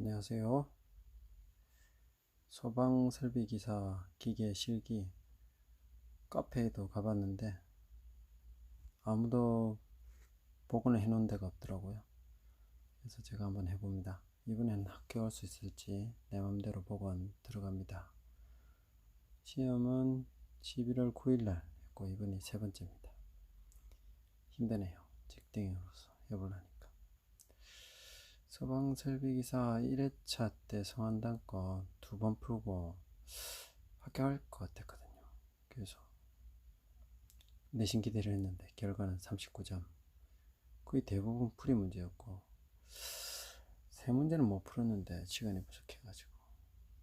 안녕하세요. 소방설비기사 기계 실기 카페에도 가봤는데 아무도 복원을 해놓은 데가 없더라고요. 그래서 제가 한번 해봅니다. 이번에는 합격할 수 있을지 내 맘대로 복원 들어갑니다. 시험은 11월 9일날 했고 이번이 세 번째입니다. 힘드네요. 직딩으로서 해보려니까. 소방설비기사 1회차 때 성한단권 2번 풀고 합격할 것 같았거든요. 그래서 내신 기대를 했는데 결과는 39점. 거의 대부분 풀이 문제였고 세 문제는 못 풀었는데 시간이 부족해가지고.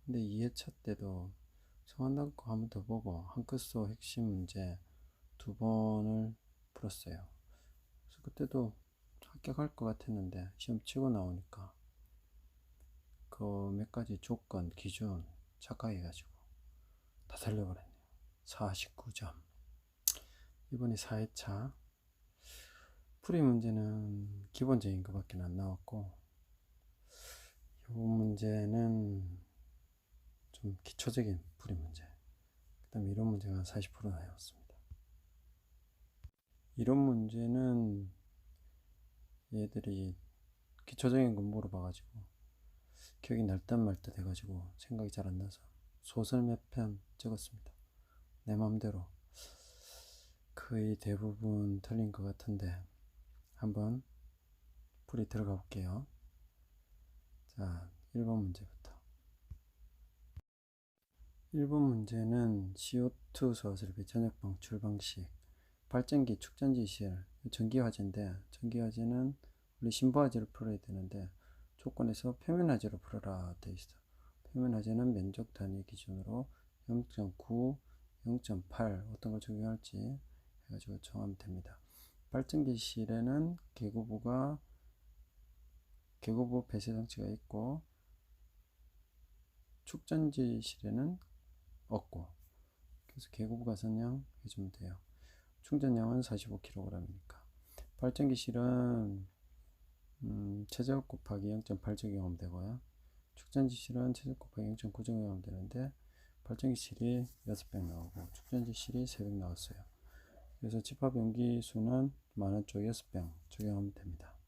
근데 2회차 때도 성한단권 한 번 더 보고 한끝소 핵심 문제 2번을 풀었어요. 그래서 그때도 합격할 것 같았는데 시험 치고 나오니까 그 몇 가지 조건 기준 착각해가지고 다 살려버렸네요. 49점. 이번이 4회차. 풀이 문제는 기본적인 것밖에 안 나왔고 이 문제는 좀 기초적인 풀이 문제, 그 다음에 이론 문제가 40% 나왔습니다. 이론 문제는 얘들이 기초적인 거 물어봐가지고 기억이 날 듯 말 듯 해가지고 생각이 잘 안 나서 소설 몇 편 적었습니다. 내 맘대로 거의 대부분 틀린 것 같은데 한번 풀이 들어가 볼게요. 자, 1번 문제부터. 1번 문제는 CO2 소설비 전력 방출 방식, 발전기 축전지 실, 전기화재인데 전기화재는 우리 신부화재를 풀어야 되는데 조건에서 표면화재로 풀어라 되어 있어. 표면화재는 면적 단위 기준으로 0.9, 0.8 어떤 걸 적용할지 해가지고 정하면 됩니다. 발전기 실에는 개구부 배쇄 장치가 있고 축전지 실에는 없고, 그래서 개구부가 선양 해주면 돼요. 충전량은 45kg이니까. 발전기 실은 최저 곱하기 0.8 적용하면 되고요. 축전지 실은 최저 곱하기 0.9 적용하면 되는데 발전기 실이 6배 나오고 축전지 실이 3배 나왔어요. 그래서 집합 용기수는 많은 쪽 6병 적용하면 됩니다.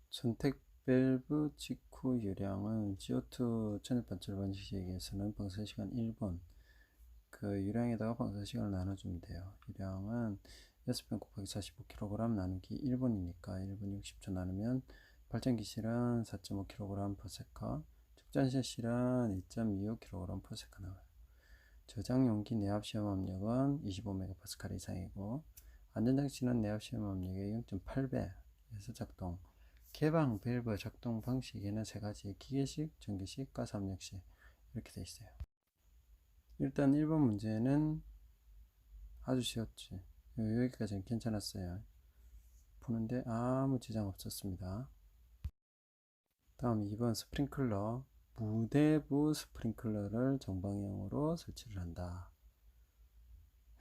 선택 밸브 직후 유량은 CO2 천일 반출 방식에서는 방사시간 1분, 그 유량에다가 방사시간을 나눠주면 돼요. 유량은 6병 곱하기 45kg 나누기 1분이니까 1분 60초 나누면 발전기 실은 4.5kg/s, 축전시 실은 2.25kg/s 나와요. 저장 용기 내압 시험 압력은 25MPa 이상이고 안전장치는 내압 시험 압력의 0.8배에서 작동. 개방 밸브 작동 방식에는 세 가지: 기계식, 전기식, 가스 압력식 이렇게 되어 있어요. 일단 1번 문제는 아주 쉬웠지. 여기까지는 괜찮았어요. 푸는데 아무 지장 없었습니다. 다음 2번 스프링클러. 무대부 스프링클러를 정방향으로 설치를 한다.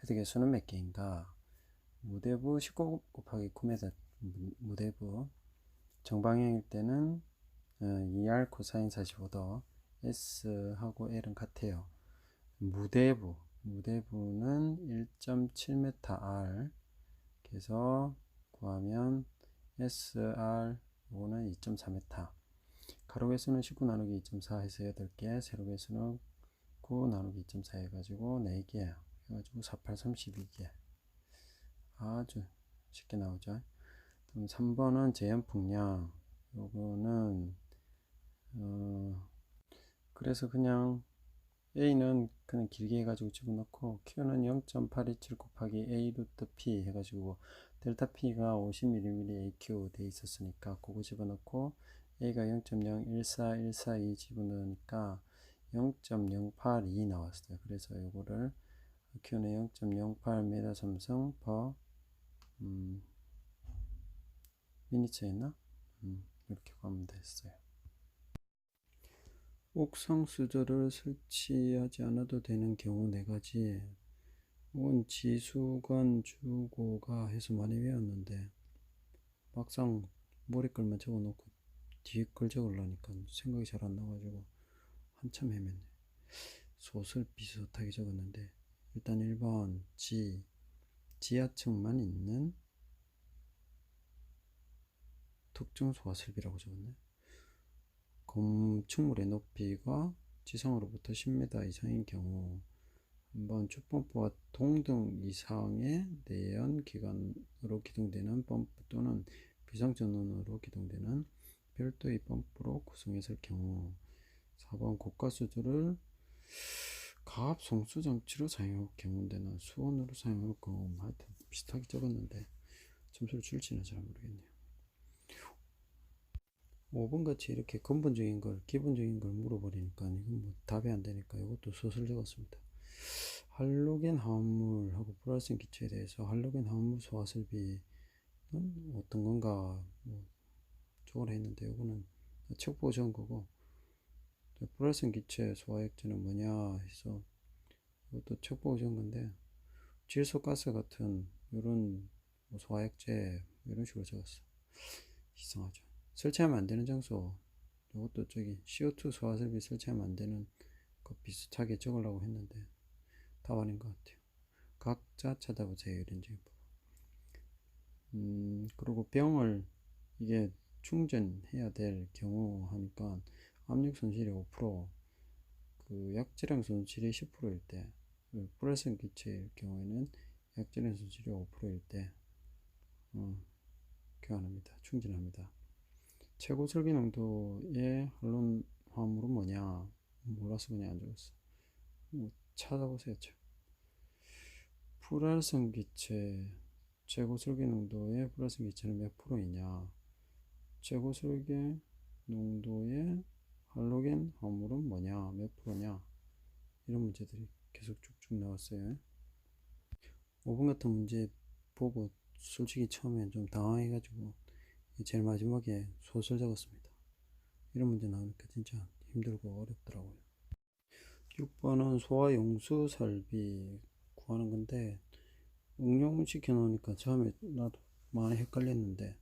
헤드 개수는 몇 개인가? 무대부 19 곱하기 9m 무대부. 정방향일 때는 2R 코사인 45도, S하고 L은 같아요. 무대부는 1.7m R, 그래서 구하면 SR 요거는 2.4m. 가로 개수는 19 나누기 2.4 해서 8개, 세로 개수는 9 나누기 2.4 해가지고 4개 해가지고 48, 32개. 아주 쉽게 나오죠. 그럼 3번은 제연풍량. 요거는 그래서 그냥 A는 그냥 길게 해가지고 집어넣고 Q는 0.827 곱하기 A 루트 P 해가지고 델타 P가 50mm AQ 돼 있었으니까 그거 집어넣고 A가 0.014142 집어넣으니까 0.082 나왔어요. 그래서 이거를 Q는 0.08m 삼성 per 미니츠였나? 이렇게 구하면 됐어요. 옥상 수조를 설치하지 않아도 되는 경우 4가지. 이건 지수건 주고가 해서 많이 외웠는데 막상 머리 걸만 적어놓고 뒤에 걸 적으려니까 생각이 잘 안 나가지고 한참 헤맸네. 소설 비슷하게 적었는데 일단 1번 지하층만 있는 특정 소화설비라고 적었네. 건축물의 높이가 지상으로부터 10m 이상인 경우 한번 주펌프와 동등 이상의 내연 기관으로 기동되는 펌프 또는 비상전원으로 기동되는 별도의 펌프로 구성했을 경우 4번 고가수주를 가압 송수 장치로 사용할 경우인데는 수온으로 사용할 경우 하여튼 비슷하게 적었는데 점수를 줄지는 잘 모르겠네요. 5번 같이 이렇게 근본적인 걸 기본적인 걸 물어버리니까 이건 뭐 답이 안 되니까 이것도 소설 적었습니다. 할로겐 화합물하고 플루오레센 기체에 대해서 할로겐 화합물 소화 설비는 어떤 건가 뭐 적으라 했는데 이거는 책 보고 적은 거고, 플루오레센 기체 소화액제는 뭐냐 해서 이것도 책 보고 적은 건데 질소가스 같은 이런 뭐 소화액제 이런 식으로 적었어. 이상하죠. 설치하면 안 되는 장소, 이것도 저기 CO2 소화설비 설치하면 안 되는 거 비슷하게 적으려고 했는데 답 아닌 것 같아요. 각자 찾아보세요. 이런 적이. 그리고 병을 이게 충전해야 될 경우 하니까 압력 손실이 5%, 그 약질량 손실이 10%일 때, 플루오레센 기체일 경우에는 약질량 손실이 5%일 때 교환합니다. 충전합니다. 최고 설비 농도의 할론 화합물은 뭐냐? 몰라서 그냥 안 적었어. 찾아보세요. 플루오레센 기체 최고 설계 농도의 플루오레센 기체는 몇 프로이냐? 최고 설계 농도의 할로겐 화합물은 뭐냐? 몇 프로냐? 이런 문제들이 계속 쭉쭉 나왔어요. 5번 같은 문제 보고 솔직히 처음에 좀 당황해가지고 제일 마지막에 소설 적었습니다. 이런 문제 나오니까 진짜 힘들고 어렵더라고요. 6번은 소화 용수 설비 구하는 건데 응용시켜 놓으니까 처음에 나도 많이 헷갈렸는데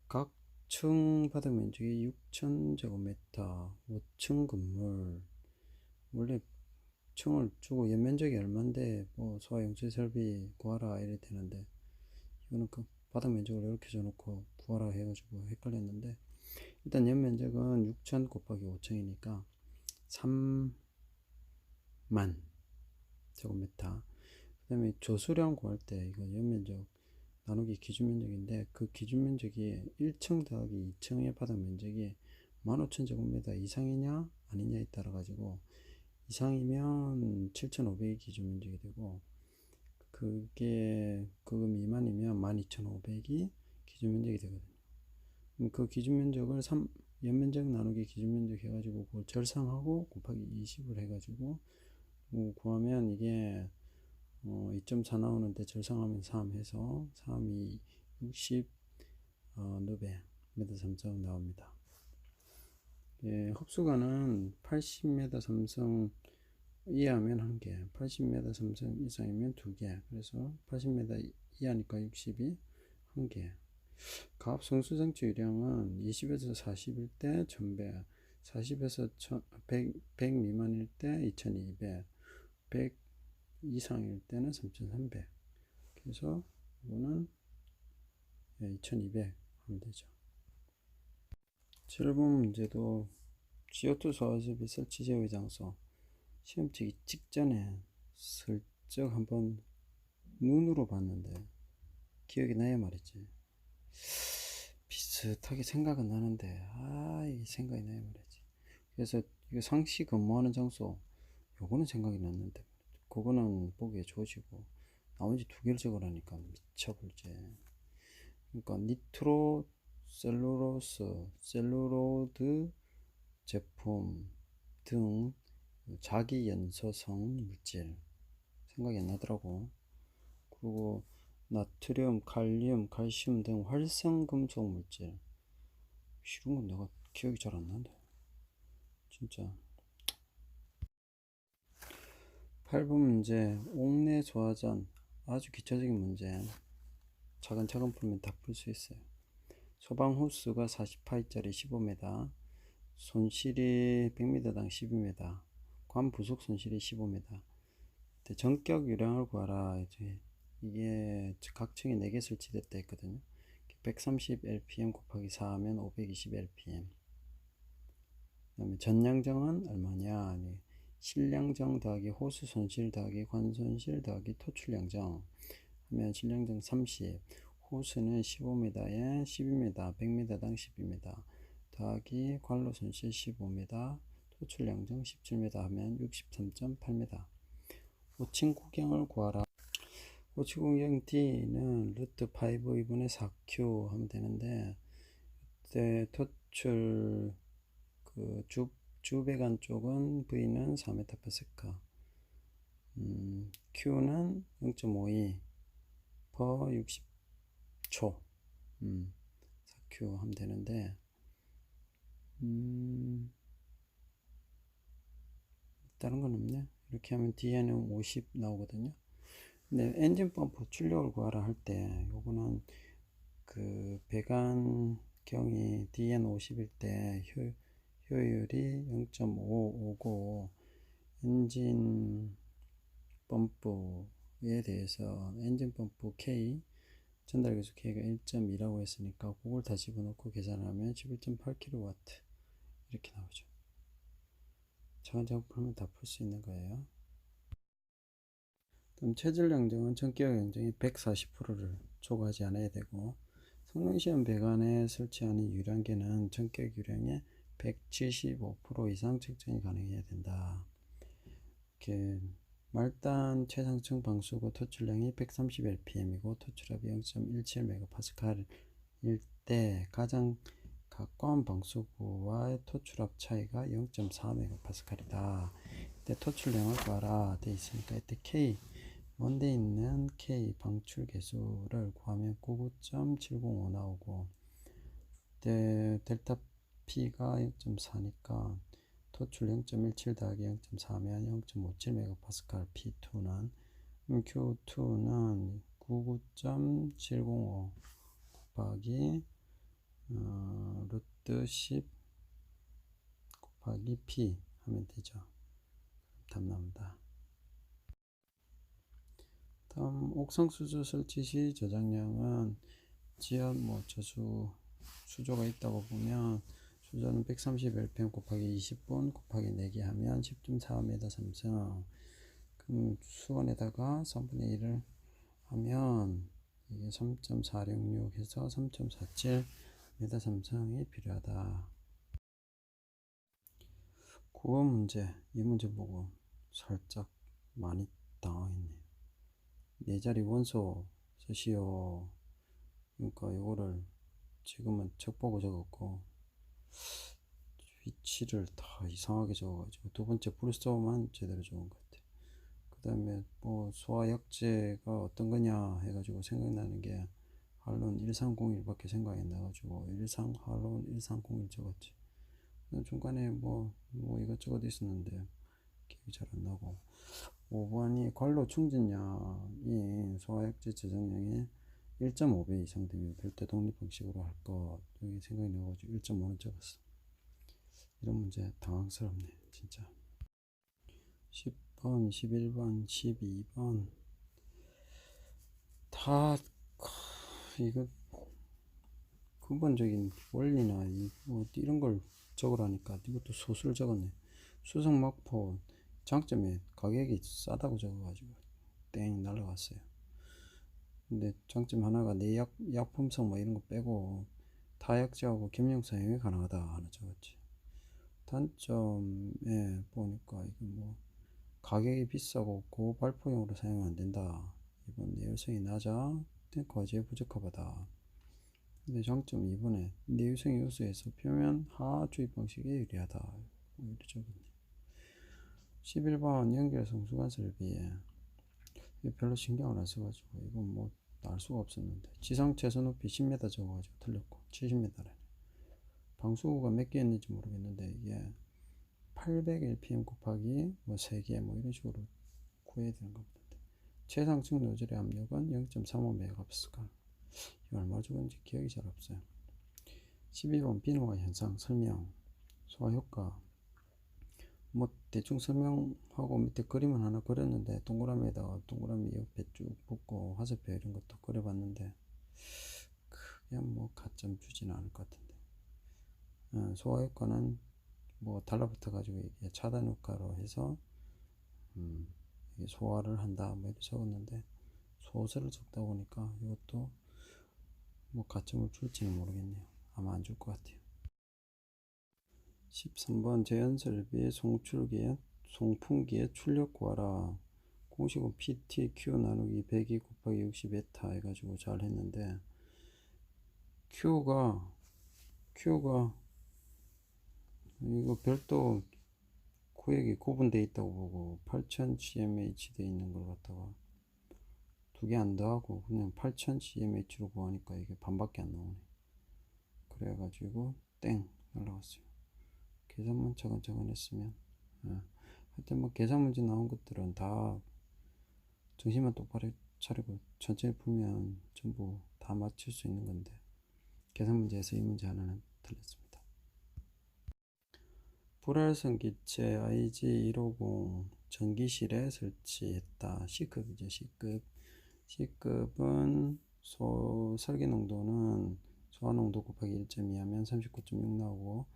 각 층 바닥 면적이 6,000제곱미터, 5층 건물, 원래 층을 주고 연면적이 얼만데 뭐 소화 용수 설비 구하라 이래 되는데 이거는 그 바닥 면적을 이렇게 줘놓고 구하라 해가지고 헷갈렸는데, 일단 연면적은 6,000 곱하기 5층이니까 3만 제곱미터. 그 다음에 조수량 구할 때 이거 연면적 나누기 기준면적인데 그 기준면적이 1층 더하기 2층의 바닥 면적이 15,000제곱미터 이상이냐 아니냐에 따라 가지고 이상이면 7,500이 기준면적이 되고 그거 미만이면 12,500이 기준면적이 되거든요. 그 기준면적을 연면적 나누기 기준면적 해가지고 그걸 절상하고 곱하기 20을 해가지고 구하면 이게 2.4 나오는데 절상하면 3 해서 3, 2, 60 누베 m 삼성 나옵니다. 예, 흡수관은 80m 삼성 이하면 1개, 80m 삼성 이상이면 2개, 그래서 80m 이하니까 60이 1개. 가압 성수장치 유량은 20에서 40일 때 1000배, 40에서 100 미만일 때 2200, 100 이상일 때는 3300. 그래서 이거는 2200 하면 되죠. 7번 문제도 CO2 소화설비 설치 제외 장소 시험 치기 직전에 슬쩍 한번 눈으로 봤는데 기억이 나야 말이지. 비슷하게 생각은 나는데 이 생각이 나야 말이지. 그래서 이거 상시 근무하는 장소 요거는 생각이 났는데 그거는 보기에 좋으시고 나머지 2개를 적으라니까 미쳐볼지. 그러니까 니트로 셀룰로스, 셀루로드 제품 등 자기 연소성 물질 생각이 안 나더라고. 그리고 나트륨, 칼륨, 칼슘 등 활성금속 물질 이런 건 내가 기억이 잘 안 난다 진짜. 8번 문제 옥내 소화전 아주 기초적인 문제 차근차근 풀면 다 풀 수 있어요. 소방 호수가 40파이짜리 15m, 손실이 100m당 12m, 관 부속 손실이 15m. 전격 유량을 구하라. 이게 각 층에 4개 설치됐다 했거든요. 130 LPM 곱하기 4 하면 520 LPM. 그 다음에 전량정은 얼마냐? 실량정 더하기 호수 손실 더하기 관 손실 더하기 토출량정 하면 실량정 30, 호수는 15m에 12m, 100m당 12m 더하기 관로 손실 15m, 토출량정 17m 하면 63.8m. 호칭 구경을 구하라. 호칭 구경 D는 루트 5 2분의 4Q 하면 되는데, 그때 토출 그 주배관 쪽은 V는 4m/s, Q는 0.52 per 60초, 4Q 하면 되는데, 다른 건 없네. 이렇게 하면 뒤에는 50 나오거든요. 근데 엔진 펌프 출력을 구하라 할 때, 요거는 그 배관경이 DN 50일 때 효율이 0.5오고, 엔진 펌프에 대해서 엔진 펌프 K 전달계수 K가 1.2라고 했으니까 그걸 다 집어넣고 계산하면 11.8kW 이렇게 나오죠. 차근차근 풀면 다 풀 수 있는 거예요. 그럼 체질 양정은 전기력 양정이 140%를 초과하지 않아야 되고, 성능시험 배관에 설치하는 유량계는 전격 유량의 175% 이상 측정이 가능해야 된다. 이렇게 말단 최상층 방수구 토출량이 130 LPM이고 토출압이 0.17MPa일 때 가장 가까운 방수구와의 토출압 차이가 0.4MPa이다. 이때 토출량을 구하라 돼 있으니까 이때 K 원대 있는 K 방출 계수를 구하면 99.705 나오고, 이때 델타 P가 0.4니까 토출 0.17 더하기 0.4면 0.57MPa, P2는 Q2는 99.705 곱하기 루트 10 곱하기 P 하면 되죠. 답 나옵니다. 다음 옥상수조 설치 시 저장량은 지하 저수 수조가 있다고 보면 수조는 130 LPM 곱하기 20분 곱하기 4개 하면 10.4m 3승. 그럼 수원에다가 3분의 1을 하면 이게 3.466 해서 3.47m 3승이 필요하다. 9번 문제, 이 문제 보고 살짝 많이 당황했네요. 4자리 원소 쓰시오. 그러니까 이거를 지금은 척보고 적었고 위치를 다 이상하게 적어가지고 두 번째 브루스만 제대로 적은 것 같아. 그 다음에 뭐 소화약제가 어떤 거냐 해가지고 생각나는 게 할론 1301밖에 생각이 안 나가지고 할론 1301 적었지. 중간에 뭐 이것저것 있었는데 기억이 잘 안 나고. 5번이 관로 충전량이 소화약제 저장량의 1.5배 이상 되면 별도 독립 방식으로 할 것. 여기 생각이 나가지고 1.5는 적었어. 이런 문제 당황스럽네 진짜. 10번 11번 12번 다 이거 근본적인 원리나 이런 걸 적으라니까 이것도 소수를 적었네. 수성 막포 장점에 가격이 싸다고 적어가지고 땡 날라갔어요. 근데 장점 하나가 내 약품성 이런 거 빼고 타약제하고 겸용 사용이 가능하다 하나 적었지. 단점에 보니까 이거 가격이 비싸고 고발포용으로 사용이 안 된다. 이번 내열성이 낮아 거지에 부적합하다. 근데 장점 2번에 내유성 요소에서 표면 하하 주입 방식에 유리하다. 이렇게 적었네. 11번 연결성 수관 설비에 별로 신경을 안 써가지고 이건 알 수가 없었는데 지상 최소 높이 10m 적어가지고 틀렸고 70m래. 방수구가 몇 개 있는지 모르겠는데 이게 800 LPM 곱하기 3개 이런 식으로 구해야 되는 것 같은데 최상층 노즐의 압력은 0.35MPa. 이거 얼마 적은지 기억이 잘 없어요. 12번 비노화 현상 설명. 소화 효과. 뭐 대충 설명하고 밑에 그림은 하나 그렸는데, 동그라미에다가 동그라미 옆에 쭉 붙고 화살표 이런 것도 그려봤는데 크게 뭐 가점 주지는 않을 것 같은데. 소화 효과는 뭐 달라붙어 가지고 이게 차단 효과로 해서 이게 소화를 한다 뭐 이렇게 적었는데, 소설을 적다 보니까 이것도 뭐 가점을 줄지는 모르겠네요. 아마 안 줄 것 같아요. 13번 제연설비 송풍기의 출력 구하라. 공식은 PTQ 나누기 102 곱하기 60 베타 해가지고 잘 했는데, Q가 이거 별도 구역이 구분되어 있다고 보고 8000 gmh 돼 있는 걸 갖다가 두 개 안 더하고 그냥 8000 gmh로 구하니까 이게 반밖에 안 나오네. 그래가지고 땡 날라갔어요. 계산만 차근차근 했으면. 하여튼 뭐 계산 문제 나온 것들은 다 정신만 똑바로 차리고 천천히 풀면 전부 다 맞출 수 있는 건데, 계산 문제에서 이 문제 하나는 틀렸습니다. 불활성 기체 IG150 전기실에 설치했다. C급이죠. C급은 설계 농도는 소화 농도 곱하기 1.2 하면 39.6 나오고,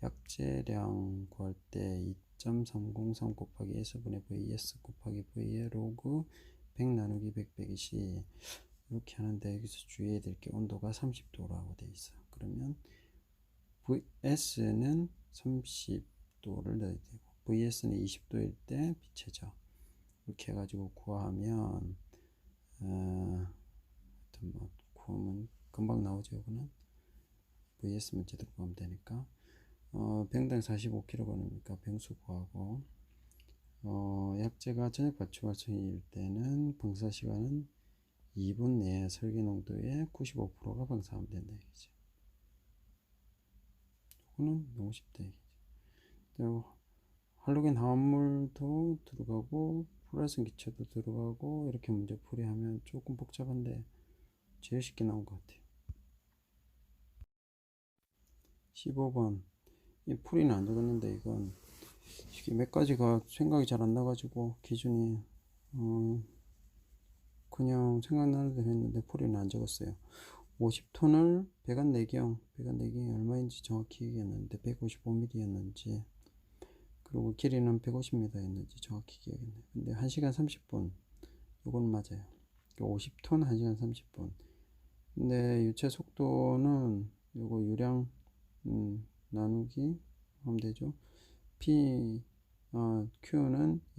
약재량 구할 때 2.303 곱하기 S분의 VS 곱하기 V의 로그 100 나누기 100 빼기 C 이렇게 하는데, 여기서 주의해야 될 게 온도가 30도라고 돼 있어. 그러면 S는 30도를 넣어야 되고 VS는 20도일 때 빛해져. 이렇게 해가지고 구하면 하여튼 뭐 구하면 금방 나오죠. 이거는 VS 문제대로 구하면 되니까. 병당 45kg이니까 병수 구하고, 약재가 저녁 발초 활성일 때는 방사 시간은 2분 내에 설계 농도의 95%가 방사하면 된다 얘기죠. 이거는 너무 쉽다 얘기죠. 할로겐 화합물도 들어가고 플라스 기체도 들어가고 이렇게 문제 풀이하면 조금 복잡한데 제일 쉽게 나온 것 같아요. 15번 이 풀이는 안 적었는데, 이건 이게 몇 가지가 생각이 잘 안 나가지고 기준이 그냥 생각나는 대로 했는데 풀이는 안 적었어요. 50톤을 배관 내경이 얼마인지 정확히 기억했는데 155mm였는지, 그리고 길이는 150m였는지 정확히 기억했네요. 근데 1시간 30분 이건 맞아요. 50톤 1시간 30분. 근데 유체 속도는 요거 유량 나누기 하면 되죠. Q는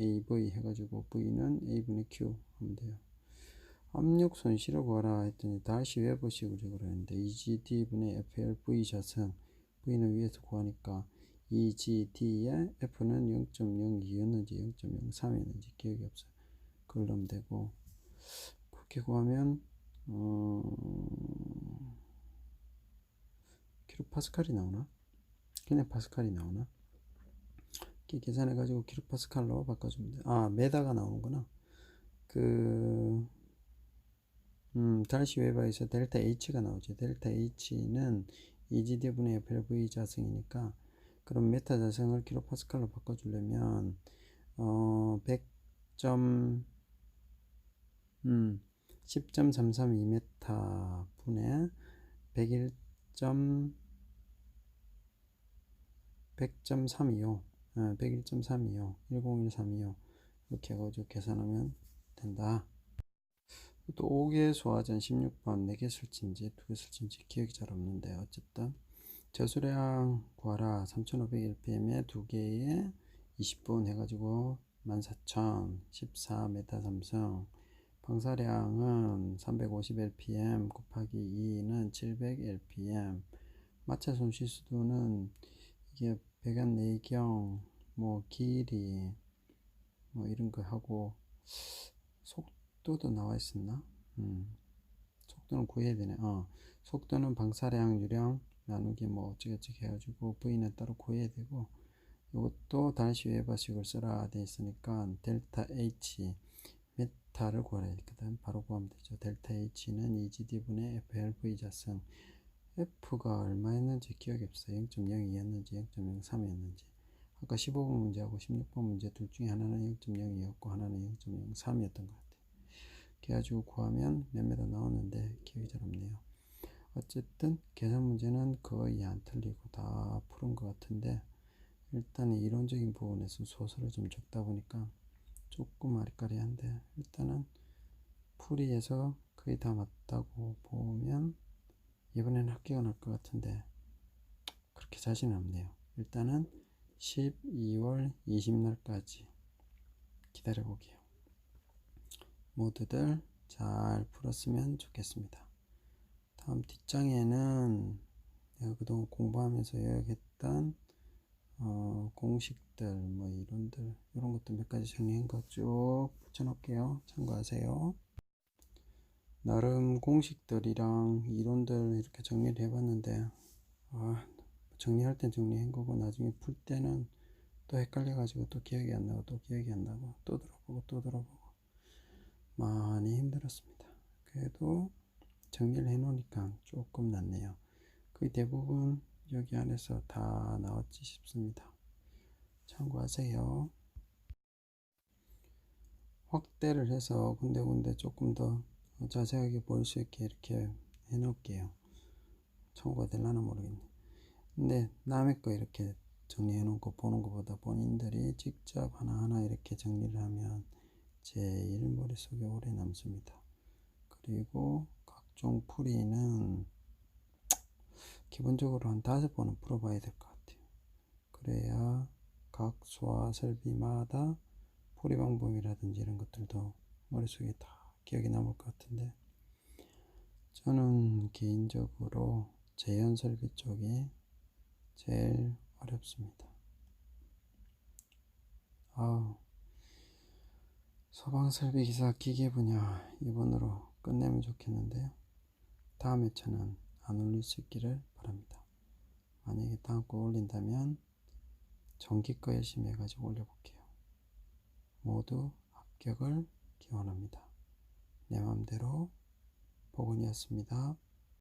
AV 해가지고 V는 A분의 Q 하면 돼요. 압력 손실을 구하라 했더니 다시 웨버식으로 적으라는데, EGD분의 FLV 자승, V는 위에서 구하니까 EGD의 F는 0.02였는지 0.03였는지 기억이 없어요. 그걸 넣으면 되고, 그렇게 구하면 킬로파스칼이 나오나? 그냥 파스칼이 나오나? 이렇게 계산해가지고 킬로파스칼로 바꿔주면 돼. 메다가 나오는구나. 달시 웨버에서 델타 H가 나오죠. 델타 H는 EGD분의 FLV 자승이니까, 그럼 메타 자승을 킬로파스칼로 바꿔주려면 100. 10.332m 분의 101.325 101325 이렇게 해가지고 계산하면 된다. 또 5개 소화전 16번 4개 설치인지 2개 설치인지 기억이 잘 없는데, 어쨌든 저수량 구하라. 3500rpm에 2개에 20분 해가지고 14000 14m 삼성. 방사량은 350rpm 곱하기 2는 700rpm. 마찰 손실 수도는 이게 배관 내경 뭐 길이 뭐 이런 거 하고, 속도도 나와 있었나? 속도는 구해야 되네. 속도는 방사량 유량 나누기 뭐 어쩌고저쩌고 해가지고 V는 따로 구해야 되고, 이것도 다시 웨버식을 써라 돼 있으니까 델타 H 메타를 구하라 했거든. 바로 구하면 되죠. 델타 H는 EGD분의 FLV 자승, F가 얼마였는지 기억이 없어요. 0.02였는지 0.03이었는지. 아까 15번 문제하고 16번 문제 둘 중에 하나는 0.02였고 하나는 0.03이었던 것 같아요. 그래가지고 구하면 몇 메다 나오는데 기억이 잘 없네요. 어쨌든 계산 문제는 거의 안 틀리고 다 푸른 것 같은데, 일단은 이론적인 부분에서 소수를 좀 적다 보니까 조금 아리까리한데, 일단은 풀이에서 거의 다 맞다고 보면 이번에는 합격은 할 것 같은데 그렇게 자신은 없네요. 일단은 12월 20날까지 기다려보게요. 모두들 잘 풀었으면 좋겠습니다. 다음 뒷장에는 내가 그동안 공부하면서 여행했던 공식들, 뭐 이론들, 이런 것도 몇 가지 정리한 거 쭉 붙여놓을게요. 참고하세요. 나름 공식들이랑 이론들 이렇게 정리를 해봤는데, 정리할 땐 정리한 거고 나중에 풀 때는 또 헷갈려가지고 또 기억이 안 나고 또 기억이 안 나고 또 들어보고 또 들어보고 많이 힘들었습니다. 그래도 정리를 해놓으니까 조금 낫네요. 거의 대부분 여기 안에서 다 나왔지 싶습니다. 참고하세요. 확대를 해서 군데군데 조금 더 자세하게 보일 수 있게 이렇게 해놓을게요. 참고가 될려나 모르겠네. 근데 남의 거 이렇게 정리해 놓고 보는 것보다 본인들이 직접 하나하나 이렇게 정리를 하면 제일 머릿속에 오래 남습니다. 그리고 각종 풀이는 기본적으로 한 5번은 풀어봐야 될 것 같아요. 그래야 각 수화 설비마다 풀이 방법이라든지 이런 것들도 머릿속에 다 기억이 남을 것 같은데, 저는 개인적으로 재현 설비 쪽이 제일 어렵습니다. 소방 설비 기사 기계 분야 이번으로 끝내면 좋겠는데요. 다음 회차는 안 올릴 수 있기를 바랍니다. 만약에 다음 거 올린다면 전기 거 열심히 해가지고 올려볼게요. 모두 합격을 기원합니다. 내 맘대로 복은이었습니다.